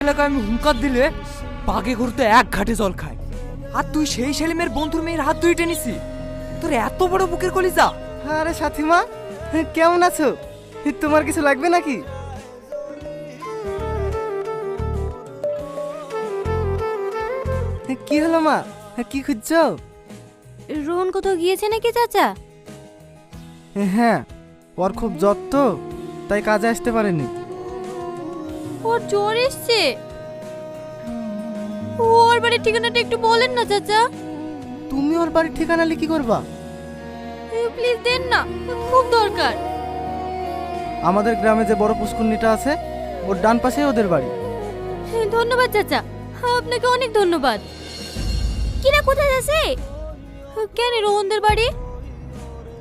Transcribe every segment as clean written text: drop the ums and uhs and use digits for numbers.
এলাকায় আমি হুঙ্কার দিলে বাগে ঘুরতে এক ঘাটে জল খায়। আর তুই সেই সেলিমের বন্ধুর মেয়ের হাত ধরে টেনিসি। তোর এত বড় বুকের কলিজা। আরে সাথীমা, কেমন আছো? তোমার কিছু লাগবে নাকি? কি হলো মা, কি খুঁজছো? রোহন কোথাও গিয়েছে নাকি চাচা? হ্যাঁ, ওর খুব জ্বর তো, তাই কাজে আসতে পারেনি। ওর জ্বর এসছে? ওর বাড়ির ঠিকানাটা একটু বলেন না চাচা। তুমি ওর বাড়ির ঠিকানা লিখি করবা? প্লিজ দেন না, খুব দরকার। আমাদের গ্রামে যে বড় পুষ্করণীটা আছে, ওর ডান পাশেই ওদের বাড়ি। ধন্যবাদ চাচা, আপনাকে অনেক ধন্যবাদ। কিরা কোথায় আছে? কেন রোহনদের বাড়ি?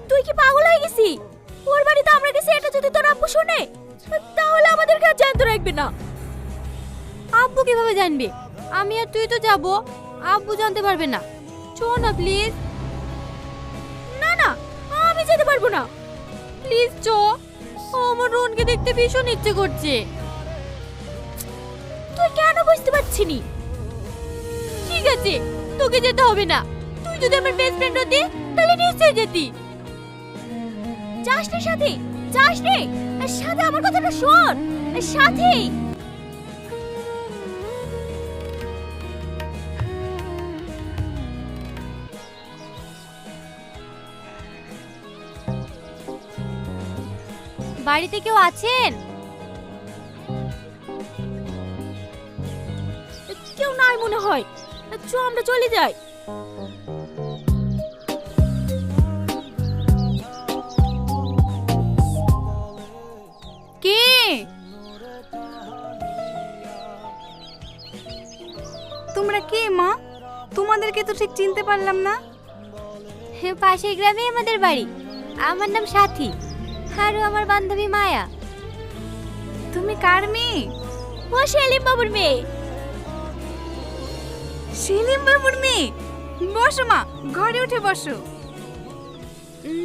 তুই কি পাগল হয়ে গেছি? ওর বাড়িতে আমরা গেছি, এটা যদি তোর আব্বু শুনে তাহলে আমাদেরকে আর জানতে রাখবে না। আব্বু কিভাবে জানবে? আমি আর তুই তো যাব, আব্বু জানতে পারবে না। চল না প্লিজ। না না, আমি যেতে পারবো না। প্লিজ চ, আমার রোহনকে দেখতে ভীষণ ইচ্ছে করছে। তুই কেন বুঝতে পারছিস নি? ঠিক আছে, তোকে যেতে হবে না। তুই যদি আমার বেস্ট ফ্রেন্ড হতি তাহলে নিশ্চয়ই যেতি। যাস রে সাথী, যাস রে। সাথে আমার কথাটা শোন। সাথী, বাড়িতে কেউ আছেন? কেউ নাই মনে হয়। চ আমরা চলে যাই। কে? তোমরা কে মা? তোমাদেরকে তো ঠিক চিনতে পারলাম না। পাশের গ্রামে আমাদের বাড়ি। আমার নাম সাথী, আর ও আমার বান্ধবী মায়া। তুমি কার মেয়ে? ও সেলিম বাবুর মেয়ে। সেলিম বাবুর মেয়ে? বসো মা, ঘরে উঠে বসো।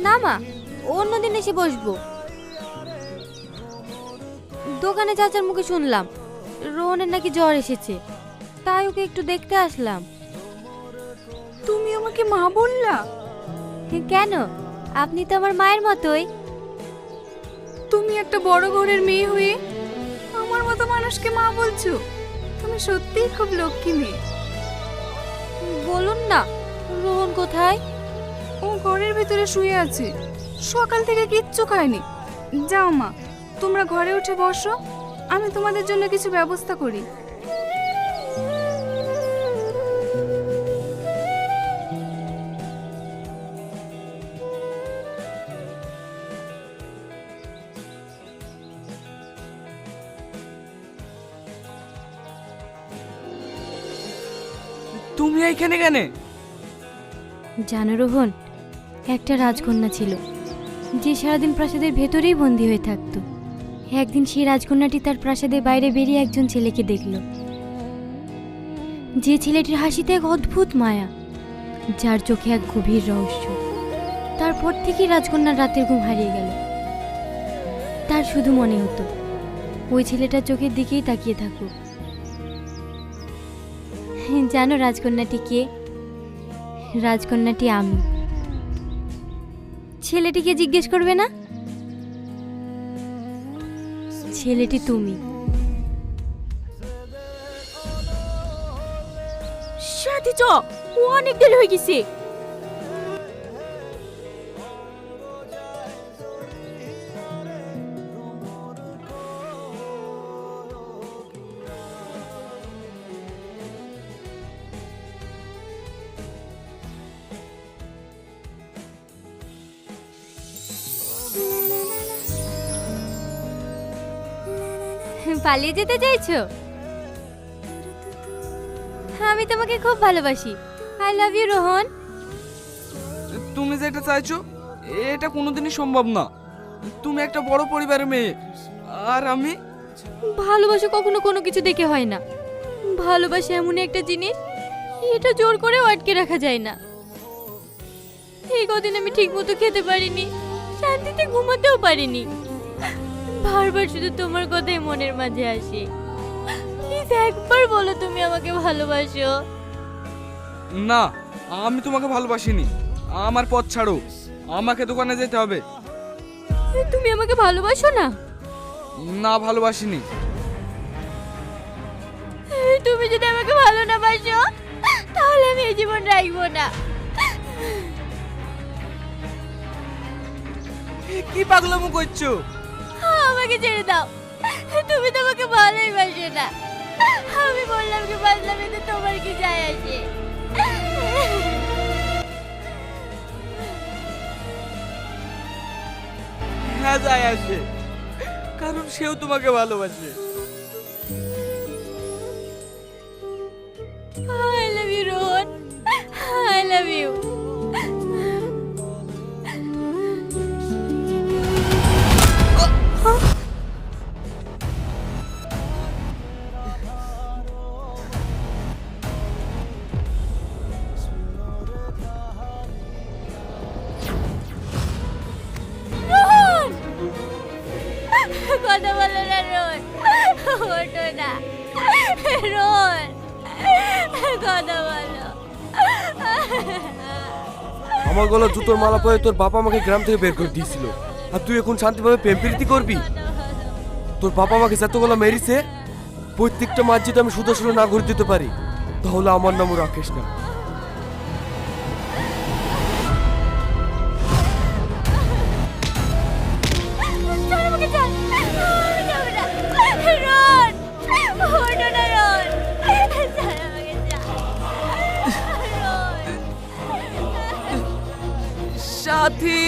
না মা, অন্যদিন এসে বসবো। দোকানে চাচার মুখে শুনলাম রোহনের নাকি জ্বর এসেছে, তাই ওকে একটু দেখতে আসলাম। তুমি আমাকে মা বললা? কেন, আপনি তো আমার মায়ের মতোই। তুমি একটা বড় ঘরের মেয়ে হয়ে আমার মতো মানুষকে মা বলছো? তুমি সত্যিই খুব লক্ষ্মী মেয়ে। বলুন না, রোহন কোথায়? ও ঘরের ভিতরে শুয়ে আছে, সকাল থেকে কিচ্ছু খায়নি। যাও মা, তোমরা ঘরে উঠে বসো, আমি তোমাদের জন্য কিছু ব্যবস্থা করি। তুমি এইখানে কেন? জানো রোহন, একটা রাজকন্যা ছিল যে সারাদিন প্রাসাদের ভেতরেই বন্দী হয়ে থাকতো। একদিন সেই রাজকন্যাটি তার প্রাসাদের বাইরে বেরিয়ে একজন ছেলেকে দেখল, যে ছেলেটির হাসিতে এক অদ্ভুত মায়া, যার চোখে এক গভীর রহস্য। তারপর থেকেই রাজকন্যার রাতের ঘুম হারিয়ে গেল। তার শুধু মনে হতো ওই ছেলেটার চোখের দিকেই তাকিয়ে থাকুক। জানো রাজকন্যাটি কে? রাজকন্যাটি আমি। ছেলেটিকে জিজ্ঞেস করবে না? ছেলেটি তুমি। সাথী চ, অনেক দেরি হয়ে গেছে। পালিয়ে যেতে চাইছো? আমি তোমাকে খুব ভালোবাসি। I love you Rohan. তুমি যেটা চাইছো এটা কোনোদিনই সম্ভব না। তুমি একটা বড় পরিবারের মেয়ে, আর আমি। ভালোবাসা কখনো কোনো কিছু দেখে হয় না। ভালোবাসা এমন একটা জিনিস, এটা জোর করে আটকে রাখা যায় না। এই কদিন আমি ঠিক মতো খেতে পারিনি, শান্তিতে ঘুমাতেও পারিনি। বারবার শুধু তোমার কথাই মনের মাঝে আসে। প্লিজ একবার বলো তুমি আমাকে ভালোবাসো। না, আমি তোমাকে ভালোবাসিনি। আমার পথ ছাড়ো, আমাকে দোকানে যেতে হবে। তুমি আমাকে ভালোবাসো না? না, ভালোবাসিনি। তুমি যদি আমাকে ভালো না বাসো তাহলে আমি এই জীবন রাখবো না। কি পাগলামো করছো? আমাকে ছেড়ে দাও, তুমি তো আমাকে ভালোই বাসো না। আমি বললাম কি বাসলাম, এতে তোমার কি যায় আসে? হ্যাঁ, যায় আসে, কারণ সেও তোমাকে ভালোবাসে। I love you, Rohan. I love you. Rohan! কথা বলো না রোহন, ওঠো না রোহন, কথা বলো। আমার গলা জুতোর মালা পরে তোর বাবা আমাকে গ্রাম থেকে বের করে দিয়েছিল, আর তুই এখন শান্তিভাবে প্রেম প্রীতি করবি? তোর বাবা আমাকে যতগুলো মেরেছে প্রত্যেকটা মাছ যদি আমি সুদর্শন না করে দিতে পারি তাহলে আমার নামও রাকেশ না। ছাড় আমাকে, ছাড়। আমি যাবো না। রোহন, ওঠো না রোহন। ছাড় আমাকে, ছাড়। রোহন। সাথী।